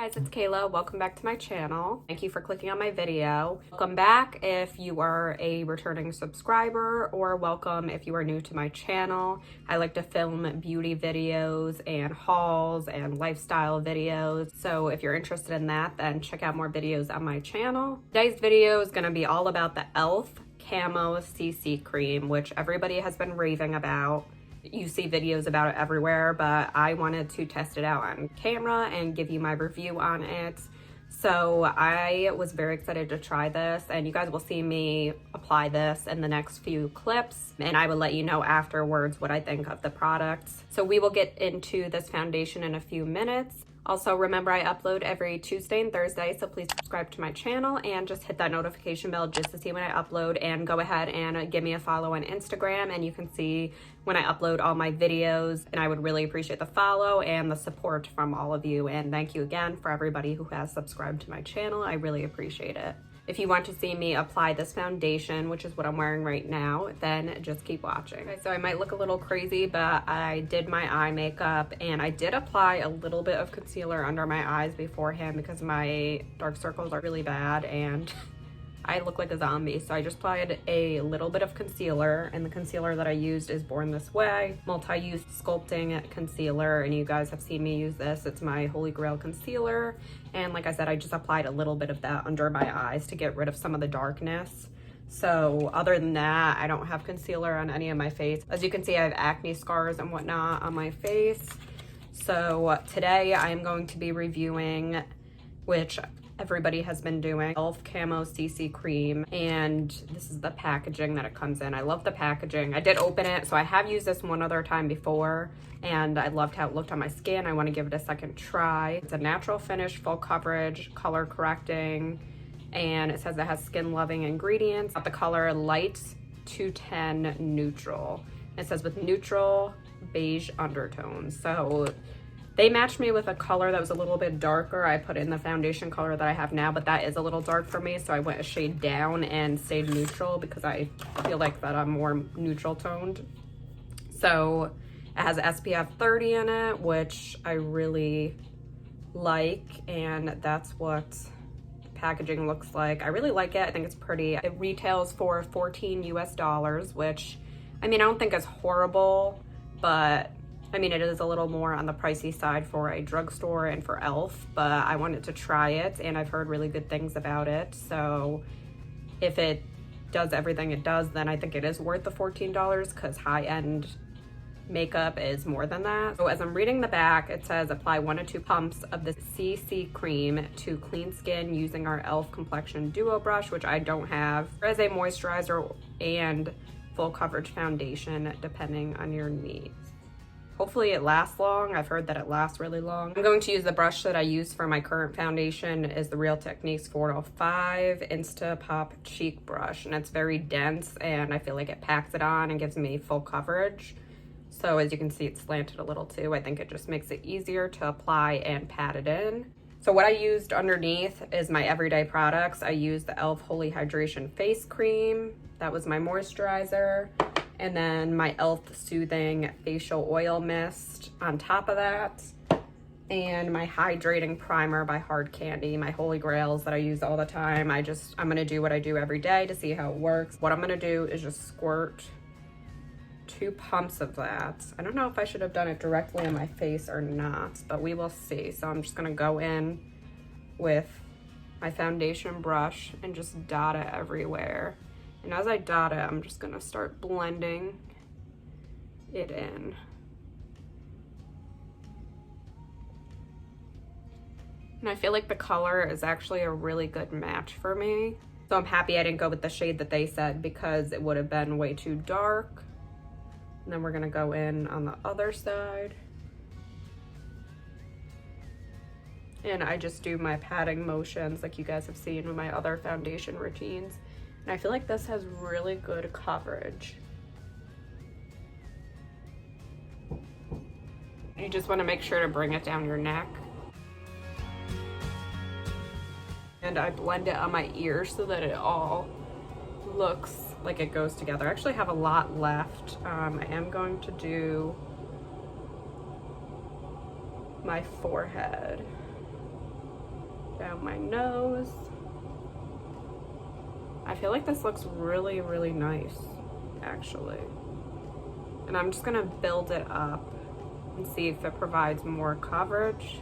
Guys, it's Kayla. Welcome back to my channel. Thank you for clicking on my video. Welcome back if you are a returning subscriber, or welcome if you are new to my channel. I like to film beauty videos and hauls and lifestyle videos. So if you're interested in that, then check out more videos on my channel. Today's video is going to be all about the e.l.f. Camo CC Cream, which everybody has been raving about. You see videos about it everywhere, but I wanted to test it out on camera and give you my review on it. So I was very excited to try this, and you guys will see me apply this in the next few clips, and I will let you know afterwards what I think of the product. So we will get into this foundation in a few minutes. Also, remember I upload every Tuesday and Thursday, so please subscribe to my channel and just hit that notification bell just to see when I upload, and go ahead and give me a follow on Instagram and you can see when I upload all my videos, and I would really appreciate the follow and the support from all of you. And thank you again for everybody who has subscribed to my channel. I really appreciate it. If you want to see me apply this foundation, which is what I'm wearing right now, then just keep watching. Okay, so I might look a little crazy, but I did my eye makeup and I did apply a little bit of concealer under my eyes beforehand because my dark circles are really bad and I look like a zombie. So I just applied a little bit of concealer, and the concealer that I used is Born This Way multi-use sculpting concealer, and you guys have seen me use this. It's my holy grail concealer, and like I said, I just applied a little bit of that under my eyes to get rid of some of the darkness. So other than that, I don't have concealer on any of my face. As you can see, I have acne scars and whatnot on my face. So today I am going to be reviewing, which everybody has been doing, e.l.f. Camo CC Cream, and this is the packaging that it comes in. I love the packaging. I did open it, so I have used this one other time before, and I loved how it looked on my skin. I want to give it a second try. It's a natural finish, full coverage, color correcting, and it says it has skin loving ingredients. The color light 210 neutral. It says with neutral beige undertones. So they matched me with a color that was a little bit darker. I put in the foundation color that I have now, but that is a little dark for me, so I went a shade down and stayed neutral because I feel like that I'm more neutral toned. So it has SPF 30 in it, which I really like, and that's what the packaging looks like. I really like it. I think it's pretty. It retails for $14 US, which, I mean, I don't think is horrible, but I mean, it is a little more on the pricey side for a drugstore and for e.l.f., but I wanted to try it, and I've heard really good things about it. So if it does everything it does, then I think it is worth the $14, because high-end makeup is more than that. So as I'm reading the back, it says apply 1 to 2 pumps of the CC cream to clean skin using our e.l.f. complexion duo brush, which I don't have, as a moisturizer and full coverage foundation depending on your needs. Hopefully it lasts long. I've heard that it lasts really long. I'm going to use the brush that I use for my current foundation, is the Real Techniques 405 Insta Pop Cheek Brush, and it's very dense, and I feel like it packs it on and gives me full coverage. So as you can see, it's slanted a little too. I think it just makes it easier to apply and pat it in. So what I used underneath is my everyday products. I used the e.l.f. Holy Hydration Face Cream. That was my moisturizer. And then my e.l.f. Soothing Facial Oil Mist on top of that. And my Hydrating Primer by Hard Candy, my holy grails that I use all the time. I'm gonna do what I do every day to see how it works. What I'm gonna do is just squirt 2 pumps of that. I don't know if I should have done it directly on my face or not, but we will see. So I'm just gonna go in with my foundation brush and just dot it everywhere. And as I dot it, I'm just gonna start blending it in. And I feel like the color is actually a really good match for me. So I'm happy I didn't go with the shade that they said, because it would have been way too dark. And then we're gonna go in on the other side. And I just do my patting motions like you guys have seen with my other foundation routines. And I feel like this has really good coverage. You just want to make sure to bring it down your neck. And I blend it on my ear so that it all looks like it goes together. I actually have a lot left. I am going to do my forehead. down my nose. I feel like this looks really, really nice, actually. And I'm just gonna build it up and see if it provides more coverage.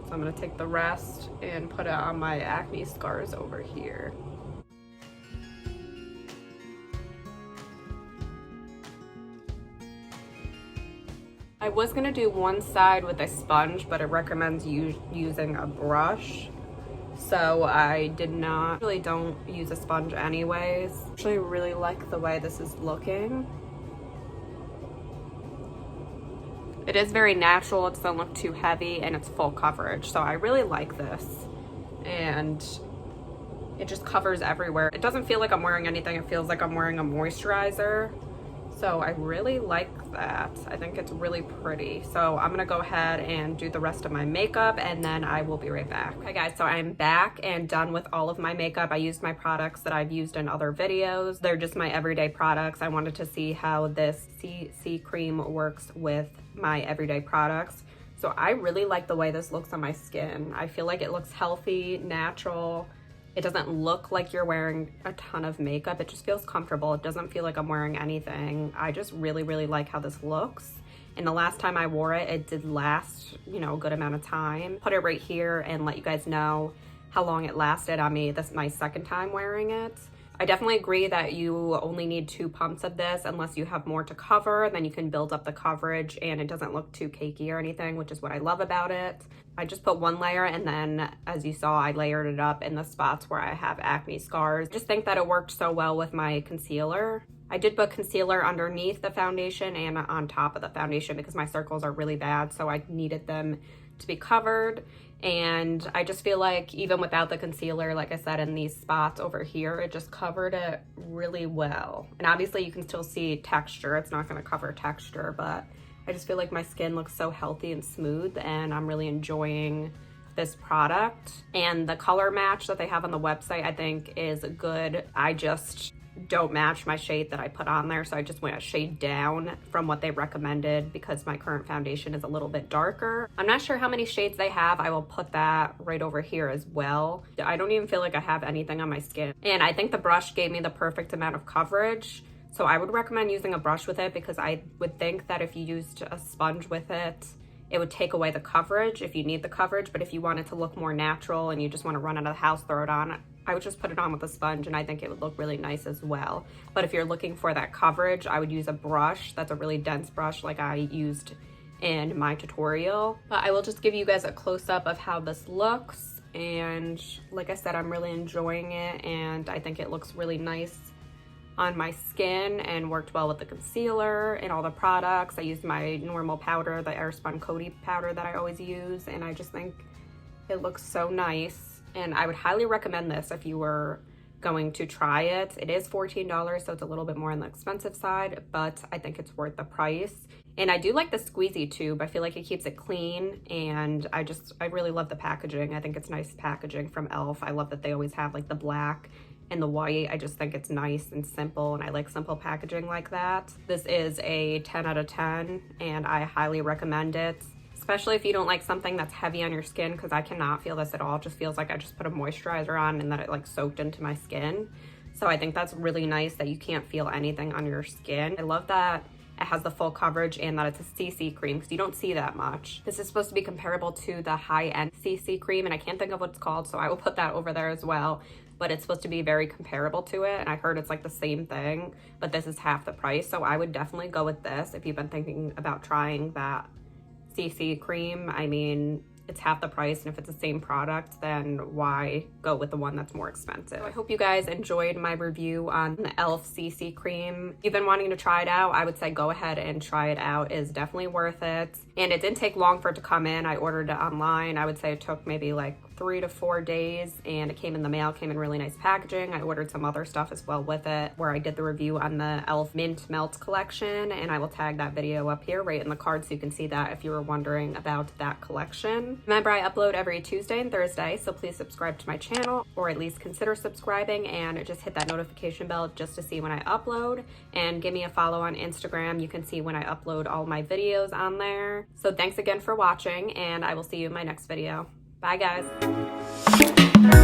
So I'm gonna take the rest and put it on my acne scars over here. I was gonna do one side with a sponge, but it recommends using a brush. So I did not, really don't use a sponge anyways. Actually really like the way this is looking. It is very natural, it doesn't look too heavy, and it's full coverage. So I really like this. And it just covers everywhere. It doesn't feel like I'm wearing anything, it feels like I'm wearing a moisturizer. So I really like that. I think it's really pretty. So I'm gonna go ahead and do the rest of my makeup and then I will be right back. Okay guys, so I'm back and done with all of my makeup. I used my products that I've used in other videos. They're just my everyday products. I wanted to see how this CC cream works with my everyday products. So I really like the way this looks on my skin. I feel like it looks healthy, natural. It doesn't look like you're wearing a ton of makeup. It just feels comfortable. It doesn't feel like I'm wearing anything. I just really, really like how this looks. And the last time I wore it, it did last, you know, a good amount of time. Put it right here and let you guys know how long it lasted on me. This is my second time wearing it. I definitely agree that you only need 2 pumps of this unless you have more to cover, then you can build up the coverage and it doesn't look too cakey or anything, which is what I love about it. I just put 1 layer and then, as you saw, I layered it up in the spots where I have acne scars. Just think that it worked so well with my concealer. I did put concealer underneath the foundation and on top of the foundation because my circles are really bad, so I needed them to be covered. And I just feel like even without the concealer, like I said, in these spots over here, it just covered it really well. And obviously you can still see texture. It's not gonna cover texture, but I just feel like my skin looks so healthy and smooth and I'm really enjoying this product. And the color match that they have on the website, I think is good. I just don't match my shade that I put on there, so I just went a shade down from what they recommended because my current foundation is a little bit darker. I'm not sure how many shades they have. I will put that right over here as well. I don't even feel like I have anything on my skin. And I think the brush gave me the perfect amount of coverage. So I would recommend using a brush with it because I would think that if you used a sponge with it, it would take away the coverage if you need the coverage. But if you want it to look more natural and you just want to run out of the house, throw it on, I would just put it on with a sponge and I think it would look really nice as well. But if you're looking for that coverage, I would use a brush that's a really dense brush like I used in my tutorial. But I will just give you guys a close-up of how this looks. And like I said, I'm really enjoying it and I think it looks really nice on my skin and worked well with the concealer and all the products. I used my normal powder, the Airspun Coty powder that I always use, and I just think it looks so nice. And I would highly recommend this if you were going to try it. It is $14, so it's a little bit more on the expensive side, but I think it's worth the price. And I do like the squeezy tube. I feel like it keeps it clean, and I really love the packaging. I think it's nice packaging from e.l.f. I love that they always have like the black and the white. I just think it's nice and simple, and I like simple packaging like that. This is a 10 out of 10, and I highly recommend it, especially if you don't like something that's heavy on your skin, because I cannot feel this at all. It just feels like I just put a moisturizer on and that it like soaked into my skin. So I think that's really nice that you can't feel anything on your skin. I love that it has the full coverage and that it's a CC cream because you don't see that much. This is supposed to be comparable to the high-end CC cream, and I can't think of what it's called, so I will put that over there as well. But it's supposed to be very comparable to it, and I heard it's like the same thing, but this is half the price. So I would definitely go with this if you've been thinking about trying that CC cream. I mean, it's half the price, and if it's the same product, then why go with the one that's more expensive? So I hope you guys enjoyed my review on the e.l.f. CC cream. If you've been wanting to try it out, I would say go ahead and try it out. It's definitely worth it. And it didn't take long for it to come in. I ordered it online. I would say it took maybe like 3 to 4 days, and it came in the mail, came in really nice packaging. I ordered some other stuff as well with it, where I did the review on the e.l.f. Mint Melt collection, and I will tag that video up here right in the card so you can see that if you were wondering about that collection. Remember, I upload every Tuesday and Thursday, so please subscribe to my channel, or at least consider subscribing, and just hit that notification bell just to see when I upload, and give me a follow on Instagram. You can see when I upload all my videos on there. So thanks again for watching, and I will see you in my next video. Bye guys.